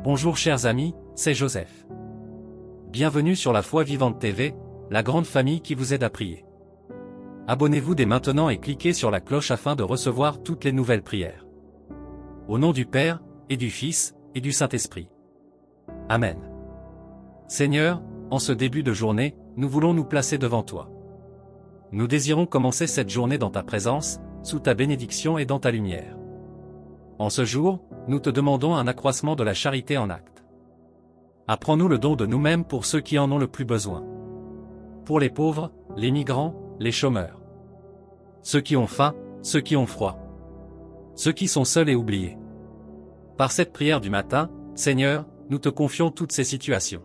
Bonjour chers amis, c'est Joseph. Bienvenue sur la Foi Vivante TV, la grande famille qui vous aide à prier. Abonnez-vous dès maintenant et cliquez sur la cloche afin de recevoir toutes les nouvelles prières. Au nom du Père, et du Fils, et du Saint-Esprit. Amen. Seigneur, en ce début de journée, nous voulons nous placer devant toi. Nous désirons commencer cette journée dans ta présence, sous ta bénédiction et dans ta lumière. En ce jour, nous te demandons un accroissement de la charité en actes. Apprends-nous le don de nous-mêmes pour ceux qui en ont le plus besoin. Pour les pauvres, les migrants, les chômeurs. Ceux qui ont faim, ceux qui ont froid. Ceux qui sont seuls et oubliés. Par cette prière du matin, Seigneur, nous te confions toutes ces situations.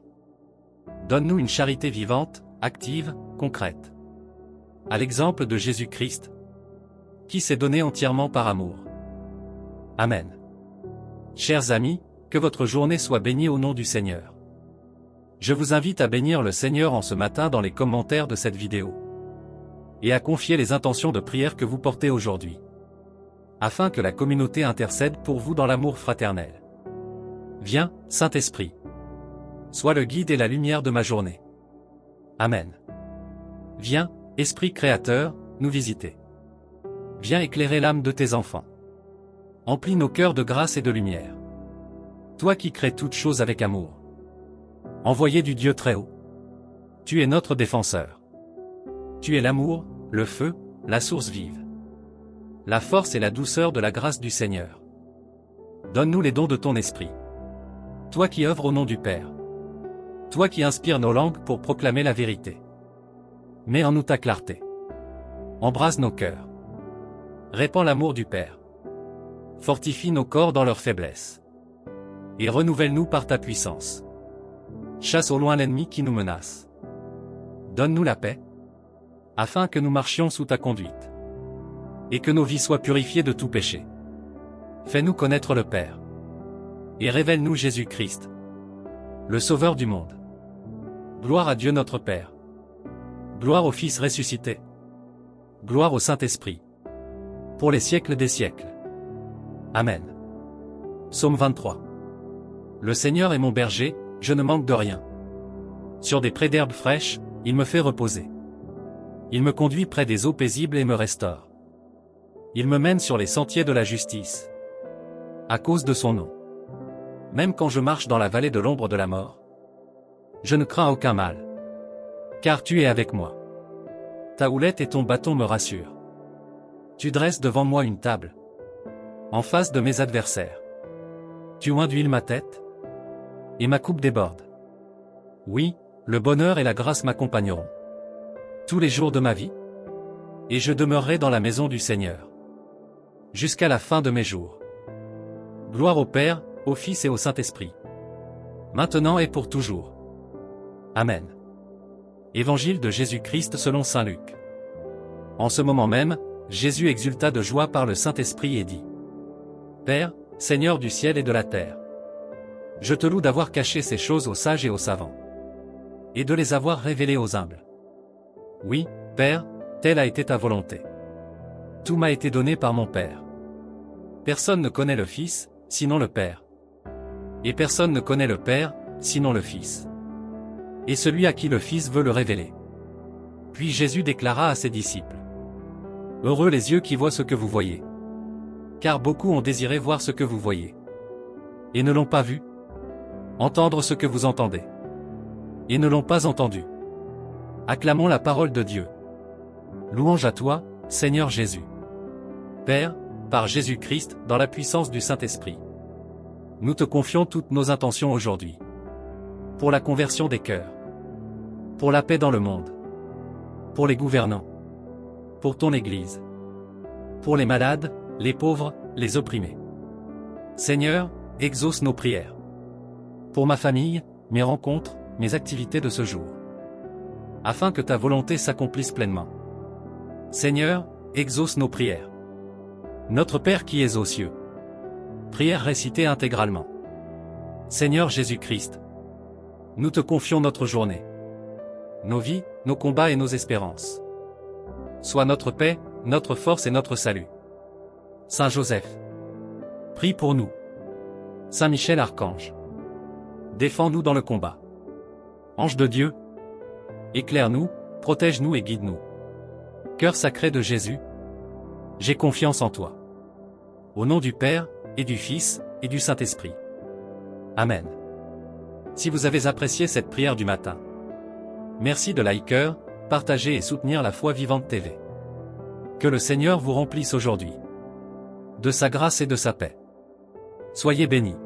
Donne-nous une charité vivante, active, concrète. À l'exemple de Jésus-Christ, qui s'est donné entièrement par amour. Amen. Chers amis, que votre journée soit bénie au nom du Seigneur. Je vous invite à bénir le Seigneur en ce matin dans les commentaires de cette vidéo. Et à confier les intentions de prière que vous portez aujourd'hui. Afin que la communauté intercède pour vous dans l'amour fraternel. Viens, Saint-Esprit. Sois le guide et la lumière de ma journée. Amen. Viens, Esprit créateur, nous visiter. Viens éclairer l'âme de tes enfants. Emplis nos cœurs de grâce et de lumière. Toi qui crées toutes choses avec amour. Envoyé du Dieu très haut. Tu es notre défenseur. Tu es l'amour, le feu, la source vive. La force et la douceur de la grâce du Seigneur. Donne-nous les dons de ton esprit. Toi qui œuvres au nom du Père. Toi qui inspires nos langues pour proclamer la vérité. Mets en nous ta clarté. Embrase nos cœurs. Répands l'amour du Père. Fortifie nos corps dans leur faiblesse. Et renouvelle-nous par ta puissance. Chasse au loin l'ennemi qui nous menace. Donne-nous la paix, afin que nous marchions sous ta conduite. Et que nos vies soient purifiées de tout péché. Fais-nous connaître le Père. Et révèle-nous Jésus-Christ, le Sauveur du monde. Gloire à Dieu notre Père. Gloire au Fils ressuscité. Gloire au Saint-Esprit. Pour les siècles des siècles. Amen. Psaume 23. Le Seigneur est mon berger, je ne manque de rien. Sur des prés d'herbes fraîches, il me fait reposer. Il me conduit près des eaux paisibles et me restaure. Il me mène sur les sentiers de la justice. À cause de son nom. Même quand je marche dans la vallée de l'ombre de la mort, je ne crains aucun mal. Car tu es avec moi. Ta houlette et ton bâton me rassurent. Tu dresses devant moi une table, en face de mes adversaires. Tu oins d'huile ma tête, et ma coupe déborde. Oui, le bonheur et la grâce m'accompagneront tous les jours de ma vie, et je demeurerai dans la maison du Seigneur jusqu'à la fin de mes jours. Gloire au Père, au Fils et au Saint-Esprit, maintenant et pour toujours. Amen. Évangile de Jésus-Christ selon saint Luc. En ce moment même, Jésus exulta de joie par le Saint-Esprit et dit: Père, Seigneur du ciel et de la terre, je te loue d'avoir caché ces choses aux sages et aux savants, et de les avoir révélées aux humbles. Oui, Père, telle a été ta volonté. Tout m'a été donné par mon Père. Personne ne connaît le Fils, sinon le Père. Et personne ne connaît le Père, sinon le Fils. Et celui à qui le Fils veut le révéler. Puis Jésus déclara à ses disciples: Heureux les yeux qui voient ce que vous voyez. Car beaucoup ont désiré voir ce que vous voyez, et ne l'ont pas vu. Entendre ce que vous entendez, et ne l'ont pas entendu. Acclamons la parole de Dieu. Louange à toi, Seigneur Jésus. Père, par Jésus-Christ, dans la puissance du Saint-Esprit. Nous te confions toutes nos intentions aujourd'hui. Pour la conversion des cœurs. Pour la paix dans le monde. Pour les gouvernants. Pour ton Église. Pour les malades, les pauvres, les opprimés. Seigneur, exauce nos prières. Pour ma famille, mes rencontres, mes activités de ce jour. Afin que ta volonté s'accomplisse pleinement. Seigneur, exauce nos prières. Notre Père qui es aux cieux. Prière récitée intégralement. Seigneur Jésus-Christ, nous te confions notre journée. Nos vies, nos combats et nos espérances. Sois notre paix, notre force et notre salut. Saint Joseph, prie pour nous. Saint Michel Archange, défends-nous dans le combat. Ange de Dieu, éclaire-nous, protège-nous et guide-nous. Cœur sacré de Jésus, j'ai confiance en toi. Au nom du Père, et du Fils, et du Saint-Esprit. Amen. Si vous avez apprécié cette prière du matin, merci de liker, partager et soutenir la Foi Vivante TV. Que le Seigneur vous remplisse aujourd'hui de sa grâce et de sa paix. Soyez bénis.